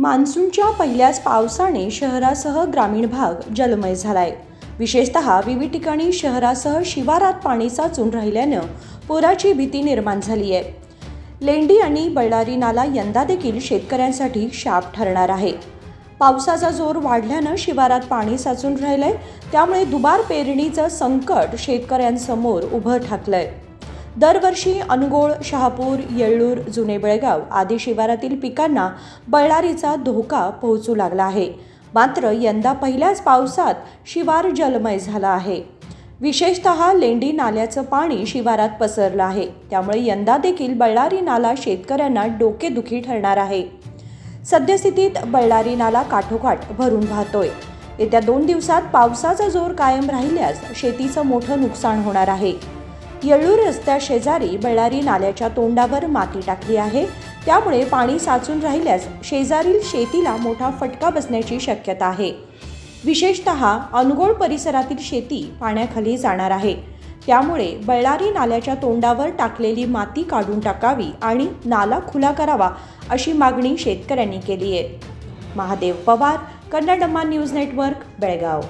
मान्सूनच्या पहिल्याच पावसाने शहरासह ग्रामीण भाग जलमय झालाय। विशेषतः विविध ठिकाणी शहरासह शिवारात पाणी साचून राहिल्यानं पुराची भीती निर्माण झाली आहे। लेंडी आणि बळ्ळारी नाला यंदा देखील शेतकऱ्यांसाठी शाप ठरणार आहे। पावसाचा जोर वाढल्यानं शिवारात पाणी साचून राहिलंय, त्यामुळे दुबार पेरणीचं संकट शेतकऱ्यांसमोर उभं ठाकलंय। दरवर्षी अनुगोळ, शहापूर, येळ्ळूर, जुने बेळगाव आदी शिवारातील पिकांना बळ्ळारीचा धोका पोहोचू लागला आहे। मात्र यंदा पहिल्याच पावसात शिवार जलमय झाला आहे। विशेषतः लेंडी नाल्याचं पाणी शिवारात पसरलं आहे, त्यामुळे यंदा देखील बळ्ळारी नाला शेतकऱ्यांना डोकेदुखी ठरणार आहे। सद्यस्थितीत बळ्ळारी नाला काठोकाठ भरून वाहतोय। येत्या 2 दिवसात पावसाचा जोर कायम राहिल्यास शेतीचं मोठं नुकसान होणार आहे। येळ्ळूर रस्त्या शेजारी बळ्ळारी नाल्याच्या तोंडावर माती टाकली आहे, त्यामुळे पाणी साचून राहिल्यास शेजारील शेतीला मोठा फटका बसण्याची शक्यता आहे। विशेषतः अनुगोळ परिसरातील शेती पाण्याखाली जाणार आहे, त्यामुळे बळ्ळारी नाल्याच्या तोंडावर टाकलेली माती काढून टाकावी आणि नाला खुला करावा अशी मागणी शेतकऱ्यांनी केली आहे। Mahadev Pawar, Kannadamma news network, Belgaum.